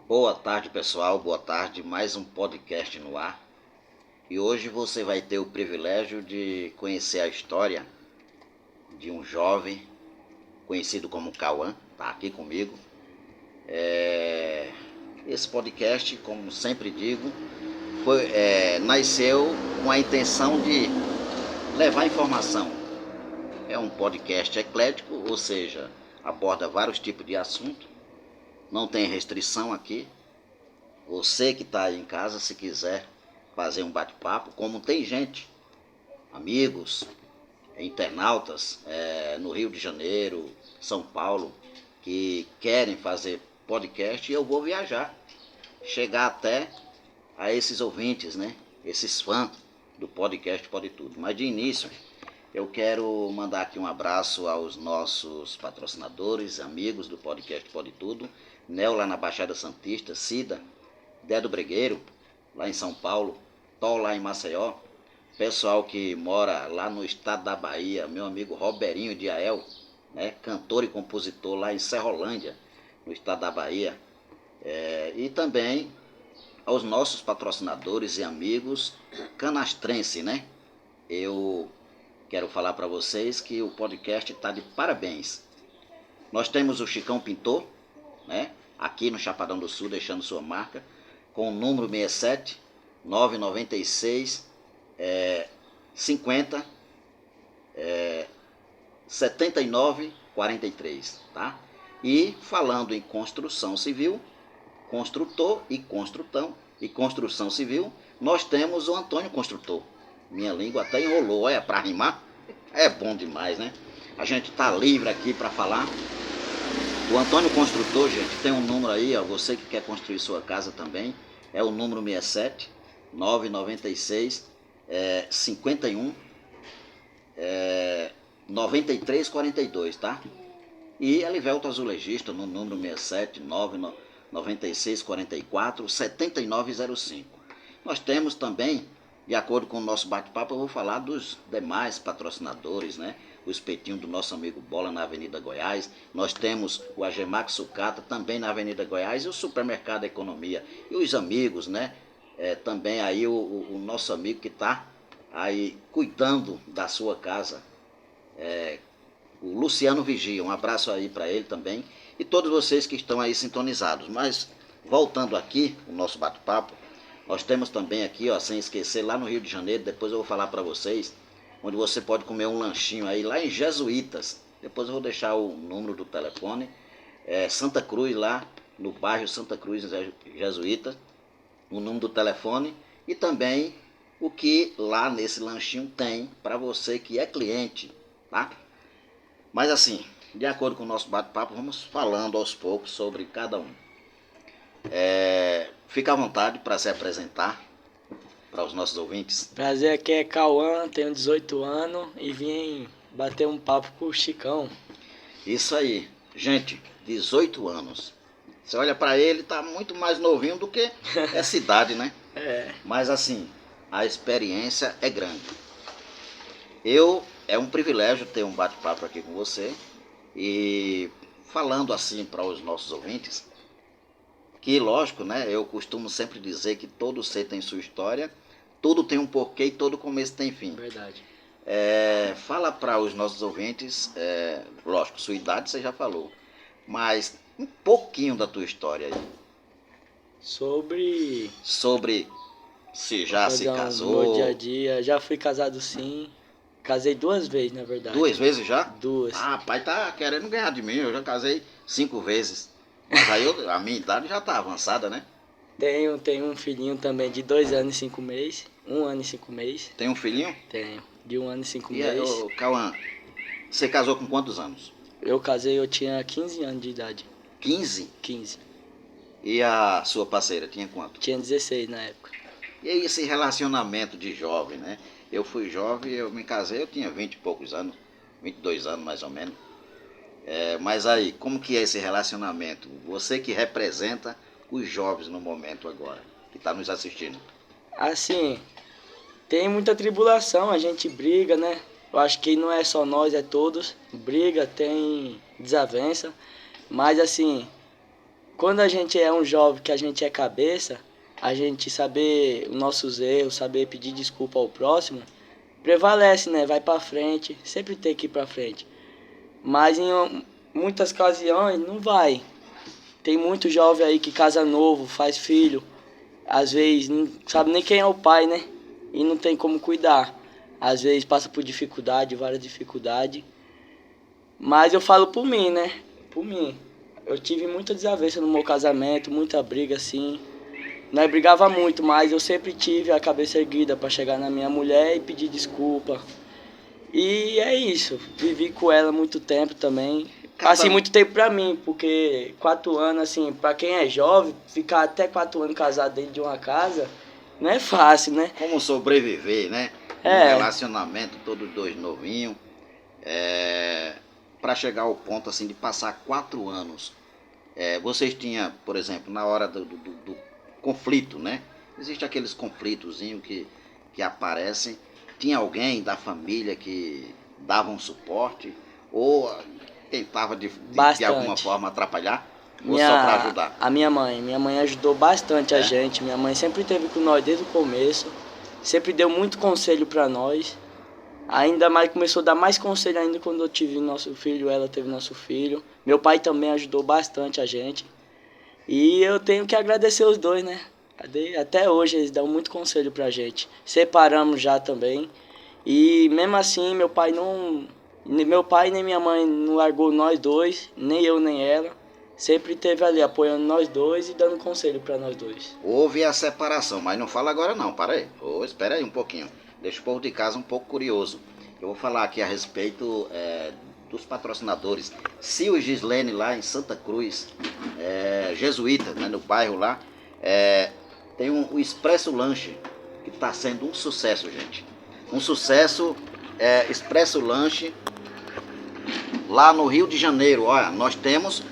Boa tarde, pessoal. Boa tarde. Mais um podcast no ar. E hoje você vai ter o privilégio de conhecer a história de um jovem conhecido como Cauã. Está aqui comigo. Esse podcast, como sempre digo, nasceu com a intenção de levar informação. É um podcast eclético, ou seja, aborda vários tipos de assuntos. Não tem restrição aqui. Você que está aí em casa, se quiser fazer um bate-papo, como tem gente, amigos, internautas no Rio de Janeiro, São Paulo, que querem fazer podcast, e eu vou viajar, chegar até a esses ouvintes, né? Esses fãs do podcast Pode Tudo. Mas de início, eu quero mandar aqui um abraço aos nossos patrocinadores, amigos do podcast Pode Tudo, Nel lá na Baixada Santista, Cida, Dedo Bregueiro, lá em São Paulo, Tó lá em Maceió, pessoal que mora lá no estado da Bahia, meu amigo Roberinho de Ael, né, cantor e compositor lá em Serrolândia, no estado da Bahia, e também aos nossos patrocinadores e amigos canastrense, né? Eu quero falar para vocês que o podcast está de parabéns. Nós temos o Chicão Pintor, né? Aqui no Chapadão do Sul, deixando sua marca, com o número 67 996 50 79 43, tá? E falando em construção civil, construtor e construtão e construção civil, nós temos o Antônio Construtor. Minha língua até enrolou, para rimar, é bom demais, né? A gente tá livre aqui para falar. O Antônio Construtor, gente, tem um número aí, ó, você que quer construir sua casa também, é o número 67 996 51 93 42, tá? E Elivelto Azulejista no número 67 996 44 7905. Nós temos também, de acordo com o nosso bate-papo, eu vou falar dos demais patrocinadores, né? O espetinho do nosso amigo Bola na Avenida Goiás. Nós temos o Agemac Sucata também na Avenida Goiás e o Supermercado Economia. E os amigos, né? Também aí o nosso amigo que está aí cuidando da sua casa, o Luciano Vigia. Um abraço aí para ele também e todos vocês que estão aí sintonizados. Mas voltando aqui o nosso bate-papo, nós temos também aqui, ó, sem esquecer, lá no Rio de Janeiro, depois eu vou falar para vocês, onde você pode comer um lanchinho aí, lá em Jesuítas. Depois eu vou deixar o número do telefone. Santa Cruz, lá no bairro Santa Cruz, Jesuítas, o número do telefone e também o que lá nesse lanchinho tem para você que é cliente, tá? Mas assim, de acordo com o nosso bate-papo, vamos falando aos poucos sobre cada um. Fica à vontade para se apresentar para os nossos ouvintes. Prazer, aqui é Cauã, tenho 18 anos e vim bater um papo com o Chicão. Isso aí, gente, 18 anos. Você olha para ele, tá muito mais novinho do que essa idade, né? Mas assim, a experiência é grande. É um privilégio ter um bate-papo aqui com você e falando assim para os nossos ouvintes, que lógico, né? Eu costumo sempre dizer que todo ser tem sua história, tudo tem um porquê e todo começo tem fim. Verdade. Fala para os nossos ouvintes, lógico, sua idade você já falou, mas um pouquinho da tua história aí. Sobre Se já se casou. Meu dia a dia, já fui casado sim. Casei 2 vezes, na verdade. 2 vezes já? 2. Ah, pai tá querendo ganhar de mim, eu já casei 5 vezes. Mas aí a minha idade já tá avançada, né? Tenho um filhinho também de 2 anos e 5 meses. 1 ano e 5 meses. Tem um filhinho? Tenho, de 1 ano e 5 E aí, meses. Cauã, você casou com quantos anos? Eu casei, eu tinha 15 anos de idade. 15? 15. E a sua parceira tinha quanto? Tinha 16 na época. E aí esse relacionamento de jovem, né? Eu fui jovem, eu me casei, eu tinha 20 e poucos anos, 22 anos mais ou menos. Mas aí, como que é esse relacionamento? Você que representa os jovens no momento agora, que está nos assistindo. Assim, tem muita tribulação, a gente briga, né? Eu acho que não é só nós, é todos. Briga, tem desavença. Mas assim, quando a gente é um jovem, que a gente é cabeça, a gente saber os nossos erros, saber pedir desculpa ao próximo, prevalece, né? Vai pra frente, sempre tem que ir pra frente. Mas em muitas ocasiões não vai. Tem muito jovem aí que casa novo, faz filho, às vezes não sabe nem quem é o pai, né? E não tem como cuidar. Às vezes passa por dificuldade, várias dificuldades. Mas eu falo por mim, né? Por mim. Eu tive muita desavença no meu casamento, muita briga assim. Nós brigava muito, mas eu sempre tive a cabeça erguida para chegar na minha mulher e pedir desculpa. E é isso. Vivi com ela muito tempo também. Assim, muito tempo pra mim, porque 4 anos, assim, pra quem é jovem, ficar até 4 anos casado dentro de uma casa, não é fácil, né? Como sobreviver, né? Um relacionamento, todos dois novinhos, para chegar ao ponto assim de passar 4 anos. Vocês tinham, por exemplo, na hora do conflito, né? Existem aqueles conflitozinhos que aparecem. Tinha alguém da família que dava um suporte ou tentava de alguma forma atrapalhar ou só para ajudar? A minha mãe ajudou bastante a gente. Minha mãe sempre esteve com nós desde o começo, sempre deu muito conselho para nós. Ainda mais começou a dar mais conselho ainda quando eu tive nosso filho, ela teve nosso filho. Meu pai também ajudou bastante a gente. E eu tenho que agradecer os dois, né? Até hoje eles dão muito conselho pra gente. Separamos já também. E mesmo assim, meu pai nem minha mãe não largou nós dois, nem eu nem ela. Sempre esteve ali apoiando nós dois e dando conselho para nós dois. Houve a separação, mas não fala agora não, para aí. Espera aí um pouquinho. Deixa o povo de casa um pouco curioso. Eu vou falar aqui a respeito dos patrocinadores. Sil e Gislene lá em Santa Cruz, jesuíta, né, no bairro lá, tem o Expresso Lanche, que está sendo um sucesso, gente. Um sucesso, Expresso Lanche, lá no Rio de Janeiro. Olha, nós temos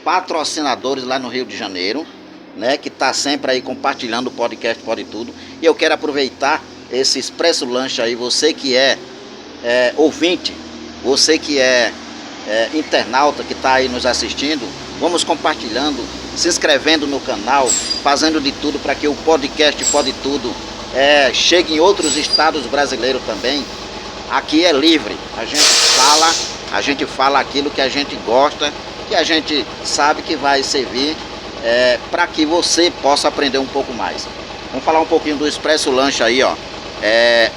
patrocinadores lá no Rio de Janeiro, né, que está sempre aí compartilhando o podcast Pode Tudo. E eu quero aproveitar esse Expresso Lanche aí, você que é ouvinte, você que é internauta que está aí nos assistindo, vamos compartilhando, se inscrevendo no canal, fazendo de tudo para que o podcast Pode Tudo chegue em outros estados brasileiros também. Aqui é livre, a gente fala aquilo que a gente gosta, que a gente sabe que vai servir para que você possa aprender um pouco mais. Vamos falar um pouquinho do Expresso Lanche aí, ó.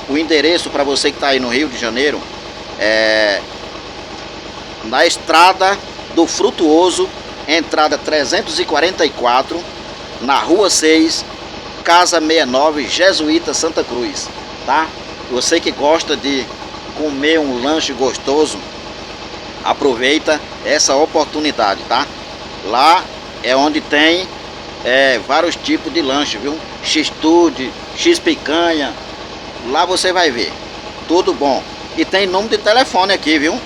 O endereço para você que está aí no Rio de Janeiro na Estrada do Frutuoso, entrada 344, na Rua 6, Casa 69, Jesuíta, Santa Cruz, tá? Você que gosta de comer um lanche gostoso, aproveita essa oportunidade, tá? Lá é onde tem vários tipos de lanche, viu? X-tude, X-picanha, lá você vai ver, tudo bom. E tem número de telefone aqui, viu?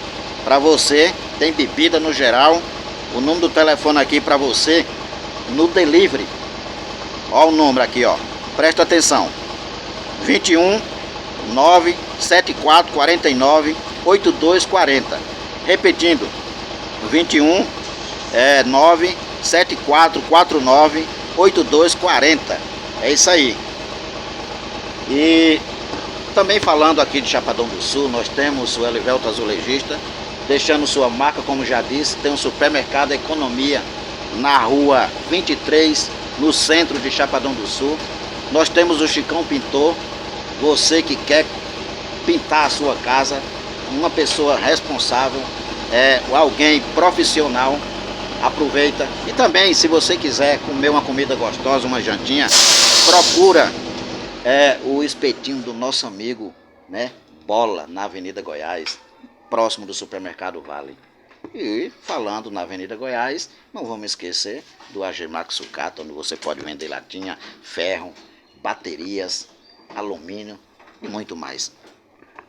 Para você, tem bebida no geral, o número do telefone aqui para você no delivery. Ó o número aqui, ó. Presta atenção. 21 974 49 8240. Repetindo. 21 974 49 8240. É isso aí. E também falando aqui de Chapadão do Sul, nós temos o Elivelto Azulejista, deixando sua marca, como já disse, tem um supermercado Economia na rua 23, no centro de Chapadão do Sul. Nós temos o Chicão Pintor, você que quer pintar a sua casa, uma pessoa responsável, alguém profissional, aproveita. E também, se você quiser comer uma comida gostosa, uma jantinha, procura o espetinho do nosso amigo, né, Bola, na Avenida Goiás, próximo do Supermercado Vale. E falando na Avenida Goiás, não vamos esquecer do Agemax Sucata, onde você pode vender latinha, ferro, baterias, alumínio e muito mais,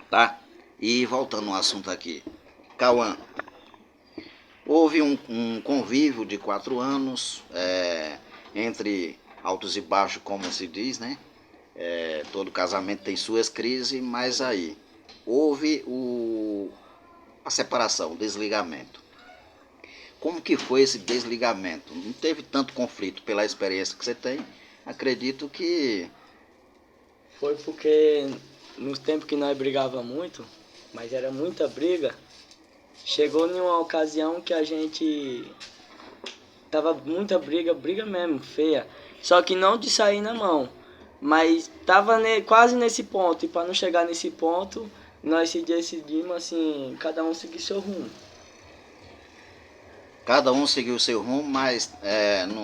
tá? E voltando ao assunto aqui, Cauã, houve um convívio de 4 anos, entre altos e baixos, como se diz, né? Todo casamento tem suas crises, mas aí houve a separação, o desligamento. Como que foi esse desligamento? Não teve tanto conflito pela experiência que você tem? Acredito que... Foi porque nos tempos que nós brigava muito, mas era muita briga, chegou em uma ocasião que a gente tava muita briga, briga mesmo, feia. Só que não de sair na mão, mas tava quase nesse ponto. E para não chegar nesse ponto, nós se decidimos assim, cada um seguir seu rumo. Cada um seguiu o seu rumo, mas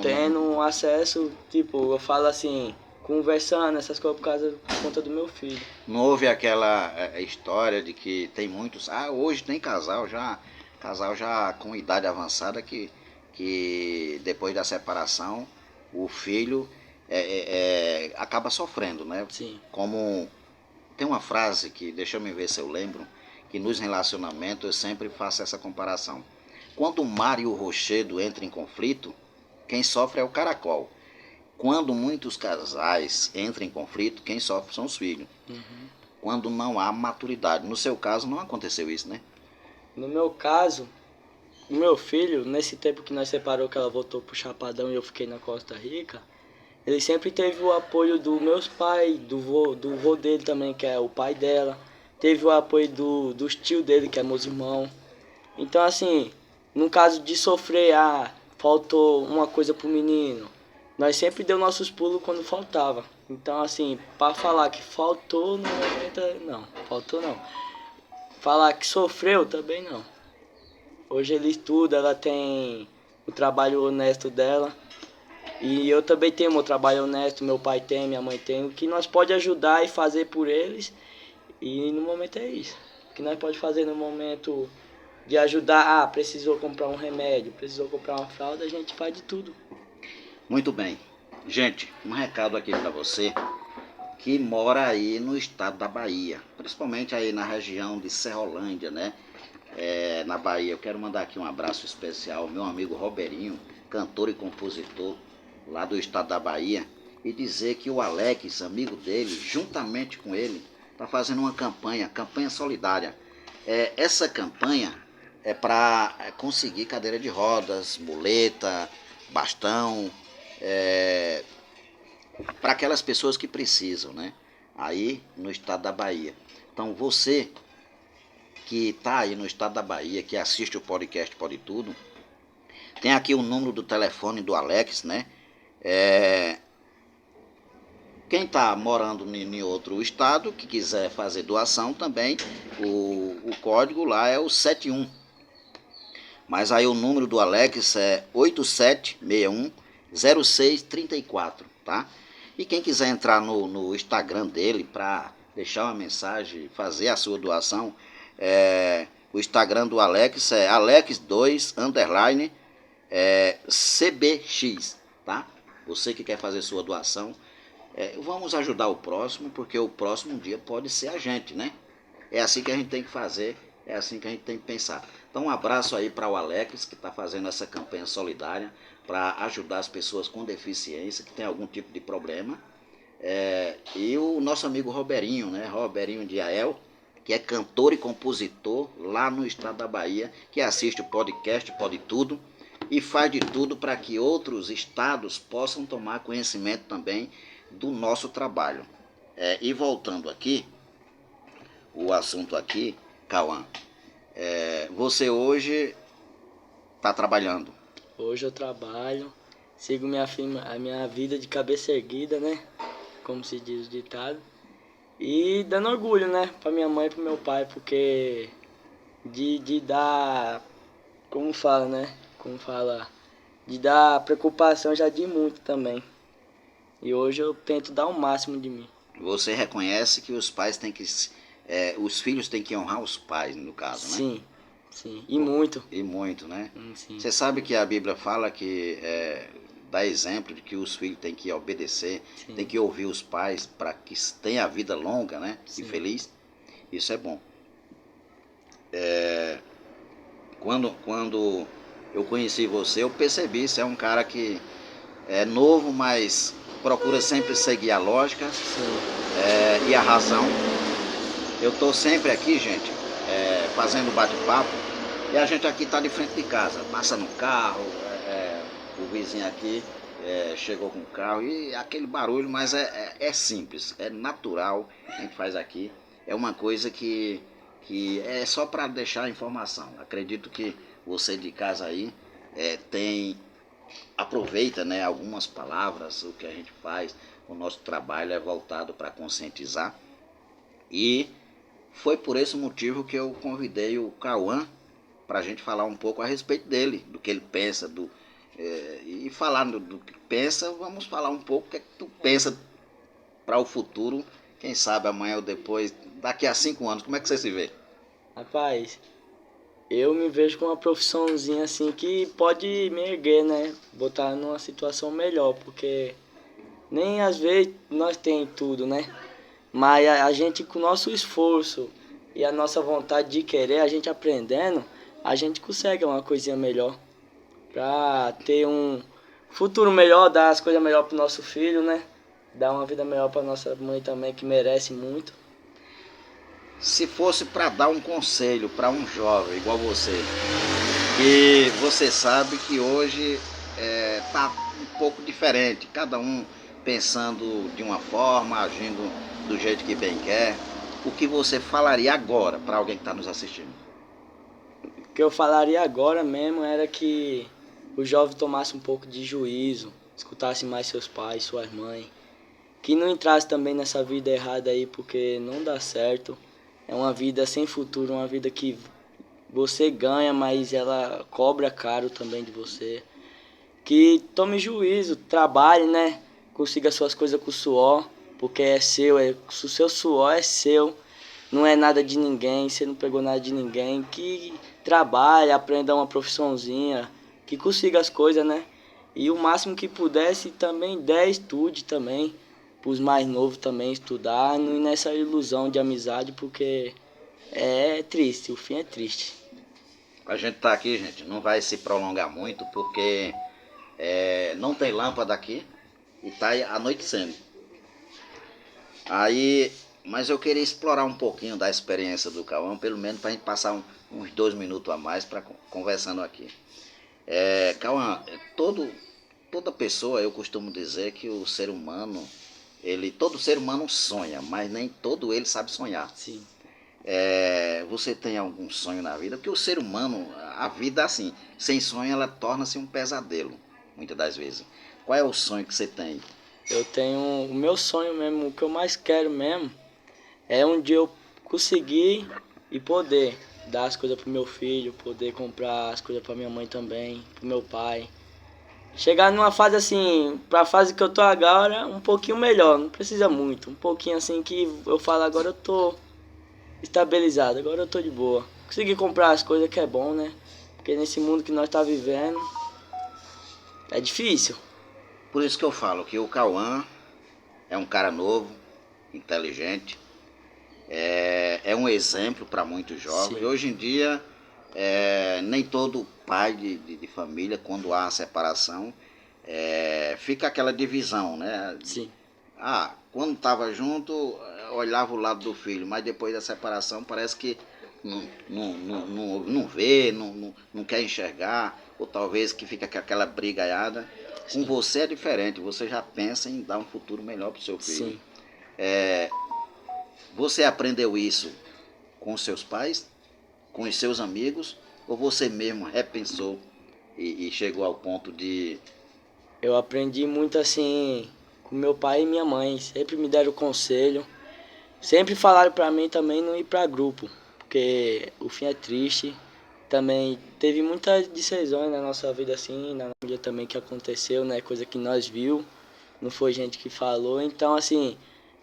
Tendo um acesso, tipo, eu falo assim, conversando, essas coisas por conta do meu filho. não houve aquela história de que tem muitos... Ah, hoje tem casal já com idade avançada que depois da separação, o filho acaba sofrendo, né? Sim. Como tem uma frase que, deixa eu me ver se eu lembro, que nos relacionamentos eu sempre faço essa comparação. Quando o mar e o rochedo entram em conflito, quem sofre é o caracol. Quando muitos casais entram em conflito, quem sofre são os filhos. Uhum. Quando não há maturidade. No seu caso não aconteceu isso, né? No meu caso, o meu filho, nesse tempo que nós separou, que ela voltou pro Chapadão e eu fiquei na Costa Rica, ele sempre teve o apoio dos meus pais, do vô dele também, que é o pai dela. Teve o apoio dos tios dele, que é meus irmãos. Então, assim, no caso de sofrer, faltou uma coisa pro menino, nós sempre deu nossos pulos quando faltava. Então, assim, para falar que faltou no momento, não, faltou não. Falar que sofreu também não. Hoje ele estuda, ela tem o trabalho honesto dela. E eu também tenho meu trabalho honesto, meu pai tem, minha mãe tem. O que nós pode ajudar e fazer por eles. E no momento é isso. O que nós pode fazer no momento de ajudar, precisou comprar um remédio, precisou comprar uma fralda, a gente faz de tudo. Muito bem. Gente, um recado aqui para você que mora aí no estado da Bahia, principalmente aí na região de Serrolândia, né? Na Bahia. Eu quero mandar aqui um abraço especial ao meu amigo Roberinho, cantor e compositor lá do estado da Bahia, e dizer que o Alex, amigo dele, juntamente com ele, está fazendo uma campanha solidária. Essa campanha é para conseguir cadeira de rodas, muleta, bastão, para aquelas pessoas que precisam, né? Aí no estado da Bahia. Então você que está aí no estado da Bahia, que assiste o podcast Pode Tudo, tem aqui o número do telefone do Alex, né? Quem está morando em outro estado, que quiser fazer doação também, o código lá é o 71. Mas aí o número do Alex é 8761-0634, tá? E quem quiser entrar no Instagram dele para deixar uma mensagem, fazer a sua doação, o Instagram do Alex é alex2_cbx, tá? Você que quer fazer sua doação, vamos ajudar o próximo, porque o próximo dia pode ser a gente, né? É assim que a gente tem que fazer, é assim que a gente tem que pensar. Então um abraço aí para o Alex, que está fazendo essa campanha solidária para ajudar as pessoas com deficiência, que tem algum tipo de problema. E o nosso amigo Roberinho, né? Roberinho de Ael, que é cantor e compositor lá no estado da Bahia, que assiste o podcast Pode Tudo e faz de tudo para que outros estados possam tomar conhecimento também do nosso trabalho. E voltando aqui, o assunto aqui, Cauã, você hoje está trabalhando? Hoje eu trabalho, sigo a minha vida de cabeça erguida, né? Como se diz o ditado. E dando orgulho, né? Pra minha mãe e pro meu pai, porque de dar, como fala, né? Como fala, de dar preocupação já de muito também. E hoje eu tento dar o máximo de mim. Você reconhece que os pais têm que... os filhos têm que honrar os pais, no caso, né? Sim, sim. E muito. E muito, né? Sim. Você sabe que a Bíblia fala que... dá exemplo de que os filhos têm que obedecer, Sim. têm que ouvir os pais para que tenha a vida longa, né? Sim. E feliz. Isso é bom. Quando eu conheci você, eu percebi, você é um cara que é novo, mas procura sempre seguir a lógica e a razão. Eu estou sempre aqui, gente, fazendo bate-papo E a gente aqui está de frente de casa, passa no carro, o vizinho aqui chegou com o carro e aquele barulho, mas é simples, é natural, a gente faz aqui. É uma coisa que é só para deixar a informação. Acredito que você de casa aí aproveita, né, algumas palavras, o que a gente faz, o nosso trabalho é voltado para conscientizar. E foi por esse motivo que eu convidei o Cauã para a gente falar um pouco a respeito dele, do que ele pensa, e falar do que pensa, vamos falar um pouco o que é que tu pensa para o futuro, quem sabe amanhã ou depois, daqui a 5 anos, como é que você se vê? Rapaz, eu me vejo com uma profissãozinha assim que pode me erguer, né? Botar numa situação melhor, porque nem às vezes nós tem tudo, né? Mas a gente com o nosso esforço e a nossa vontade de querer, a gente aprendendo, a gente consegue uma coisinha melhor. Pra ter um futuro melhor, dar as coisas melhor pro nosso filho, né? Dar uma vida melhor pra nossa mãe também, que merece muito. Se fosse para dar um conselho para um jovem igual você, que você sabe que hoje tá um pouco diferente, cada um pensando de uma forma, agindo do jeito que bem quer, o que você falaria agora para alguém que está nos assistindo? O que eu falaria agora mesmo era que o jovem tomasse um pouco de juízo, escutasse mais seus pais, suas mães, que não entrasse também nessa vida errada aí, porque não dá certo. É uma vida sem futuro, uma vida que você ganha, mas ela cobra caro também de você. Que tome juízo, trabalhe, né? Consiga suas coisas com suor, porque é seu, o seu suor é seu, não é nada de ninguém, você não pegou nada de ninguém. Que trabalhe, aprenda uma profissãozinha, que consiga as coisas, né? E o máximo que pudesse também estude também, pros mais novos também estudar, não ir nessa ilusão de amizade, porque é triste, o fim é triste. A gente tá aqui, gente, não vai se prolongar muito, porque não tem lâmpada aqui e tá anoitecendo. Aí, mas eu queria explorar um pouquinho da experiência do Cauã, pelo menos para a gente passar uns 2 minutos a mais para conversando aqui. Cauã, toda pessoa, eu costumo dizer que o ser humano, todo ser humano sonha, mas nem todo ele sabe sonhar. Sim. Você tem algum sonho na vida? Porque o ser humano, a vida assim, sem sonho ela torna-se um pesadelo, muitas das vezes. Qual é o sonho que você tem? Eu tenho o meu sonho mesmo, o que eu mais quero mesmo, é um dia eu conseguir e poder dar as coisas pro meu filho, poder comprar as coisas pra minha mãe também, pro meu pai. Chegar numa fase assim, pra fase que eu tô agora, um pouquinho melhor, não precisa muito. Um pouquinho assim que eu falo, agora eu tô estabilizado, agora eu tô de boa. Conseguir comprar as coisas que é bom, né? Porque nesse mundo que nós tá vivendo, é difícil. Por isso que eu falo que o Cauã é um cara novo, inteligente, é um exemplo para muitos jovens. Sim, Hoje em dia, nem todo pai de família, quando há a separação, fica aquela divisão, né? sim, Quando estava junto, olhava o lado do filho, mas depois da separação parece que não vê, não quer enxergar, ou talvez que fica com aquela brigaiada. Com sim, você é diferente, você já pensa em dar um futuro melhor para o seu filho. sim. Você aprendeu isso com os seus pais, com os seus amigos, ou você mesmo repensou e chegou ao ponto de... Eu aprendi muito assim com meu pai e minha mãe. Sempre me deram conselho. Sempre falaram pra mim também não ir pra grupo, porque o fim é triste. Também teve muitas decisões na nossa vida assim, na família também que aconteceu, né? Coisa que nós viu, não foi gente que falou. Então assim,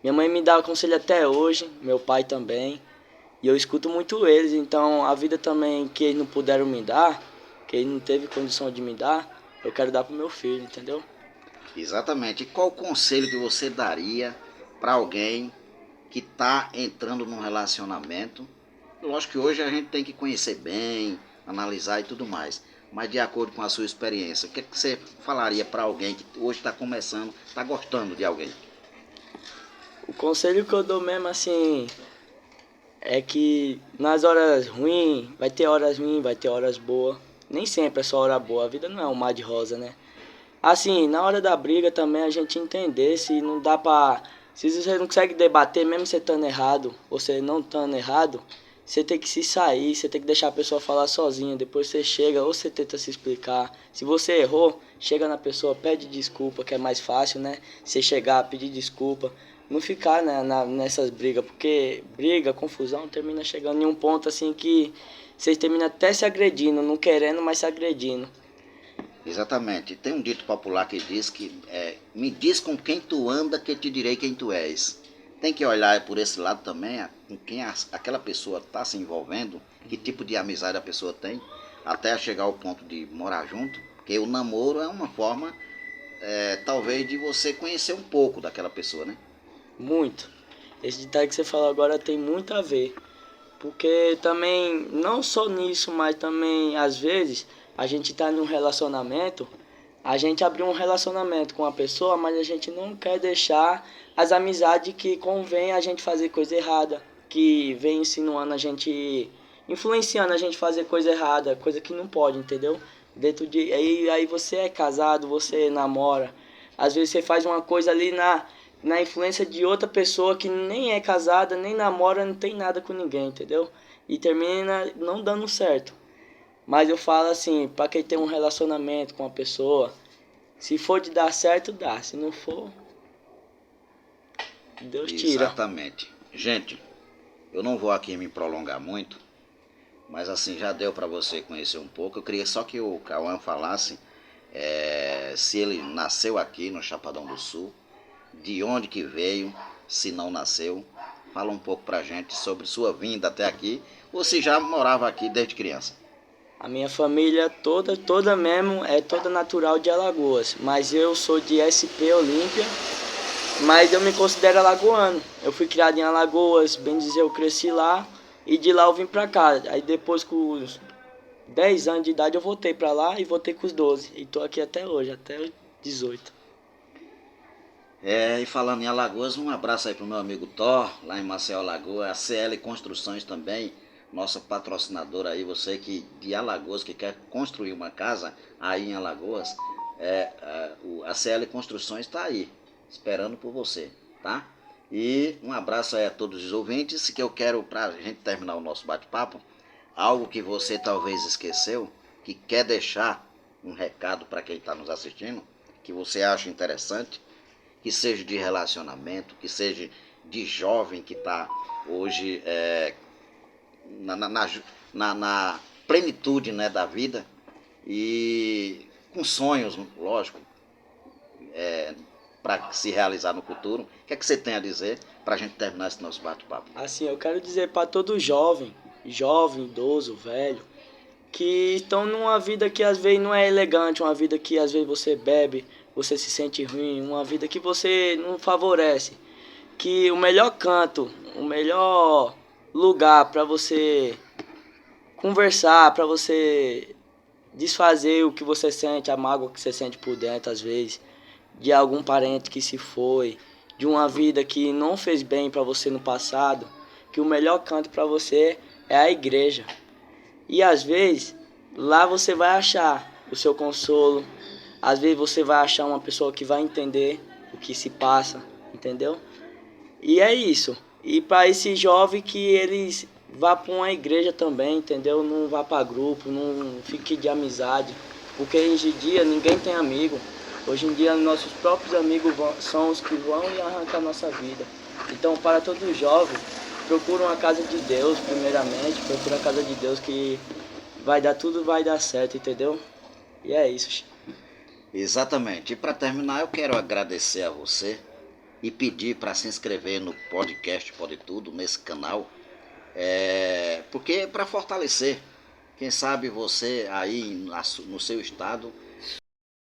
minha mãe me dá conselho até hoje, meu pai também. E eu escuto muito eles, então a vida também que eles não puderam me dar, que eles não teve condição de me dar, eu quero dar pro meu filho, entendeu? Exatamente. E qual o conselho que você daria para alguém que está entrando num relacionamento? Lógico que hoje a gente tem que conhecer bem, analisar e tudo mais. Mas de acordo com a sua experiência, o que, é que você falaria para alguém que hoje está começando, está gostando de alguém? O conselho que eu dou mesmo assim é que nas horas ruins, vai ter horas boas. Nem sempre é só hora boa, a vida não é um mar de rosa, né? Assim, na hora da briga também a gente entender se não dá pra. Se você não consegue debater, mesmo você estando errado, ou você não estando errado, você tem que se sair, você tem que deixar a pessoa falar sozinha. Depois você chega, ou você tenta se explicar. Se você errou, chega na pessoa, pede desculpa, que é mais fácil, né? Você chegar, pedir desculpa. Não ficar, né, nessas brigas, porque briga, confusão, termina chegando em um ponto assim que vocês terminam até se agredindo, não querendo, mas se agredindo. Exatamente. Tem um dito popular que diz que me diz com quem tu anda que te direi quem tu és. Tem que olhar por esse lado também, com quem aquela pessoa está se envolvendo, que tipo de amizade a pessoa tem, até chegar ao ponto de morar junto, porque o namoro é uma forma, talvez, de você conhecer um pouco daquela pessoa, né? Muito. Esse ditado que você falou agora tem muito a ver. Porque também, não só nisso, mas também às vezes a gente tá num relacionamento, a gente abriu um relacionamento com a pessoa, mas a gente não quer deixar as amizades que convém a gente fazer coisa errada, que vem insinuando a gente, influenciando a gente fazer coisa errada, coisa que não pode, entendeu? Dentro de aí você é casado, você namora, às vezes você faz uma coisa ali na influência de outra pessoa que nem é casada, nem namora, não tem nada com ninguém, entendeu? E termina não dando certo. Mas eu falo assim, para quem tem um relacionamento com a pessoa, se for de dar certo, dá. Se não for, Deus tira. Exatamente. Gente, eu não vou aqui me prolongar muito, mas assim, já deu para você conhecer um pouco. Eu queria só que o Cauã falasse se ele nasceu aqui no Chapadão do Sul, de onde que veio, se não nasceu. Fala um pouco pra gente sobre sua vinda até aqui, ou se já morava aqui desde criança. A minha família toda mesmo é toda natural de Alagoas, mas eu sou de SP Olímpia, mas eu me considero alagoano. Eu fui criado em Alagoas, bem dizer, eu cresci lá e de lá eu vim pra cá. Aí depois com os 10 anos de idade eu voltei pra lá e voltei com os 12 e tô aqui até hoje, até os 18. E falando em Alagoas, um abraço aí pro meu amigo Thor, lá em Maceió, Alagoas, a CL Construções também, nossa patrocinadora aí, você que de Alagoas, que quer construir uma casa aí em Alagoas, a CL Construções está aí, esperando por você, tá? E um abraço aí a todos os ouvintes, que eu quero, pra gente terminar o nosso bate-papo, algo que você talvez esqueceu, que quer deixar um recado para quem está nos assistindo, que você acha interessante, que seja de relacionamento, que seja de jovem que está hoje na, na, na plenitude, né, da vida e com sonhos, lógico, para se realizar no futuro. O que é que você tem a dizer para a gente terminar esse nosso bate-papo? Assim, eu quero dizer para todo jovem, idoso, velho, que estão numa vida que às vezes não é elegante, uma vida que às vezes você bebe, você se sente ruim, uma vida que você não favorece. Que o melhor canto, o melhor lugar para você conversar, para você desfazer o que você sente, a mágoa que você sente por dentro às vezes, de algum parente que se foi, de uma vida que não fez bem para você no passado, que o melhor canto para você é a igreja. E às vezes lá você vai achar o seu consolo, às vezes você vai achar uma pessoa que vai entender o que se passa, entendeu? E é isso. E para esse jovem que eles vá para uma igreja também, entendeu? Não vá para grupo, não fique de amizade, porque hoje em dia ninguém tem amigo. Hoje em dia nossos próprios amigos são os que vão e arrancam a nossa vida. Então, para todo jovem, procura uma casa de Deus, primeiramente, procura a casa de Deus que vai dar tudo, vai dar certo, entendeu? E é isso. Exatamente. E para terminar, eu quero agradecer a você e pedir para se inscrever no podcast Pode Tudo, nesse canal, porque para fortalecer, quem sabe você aí no seu estado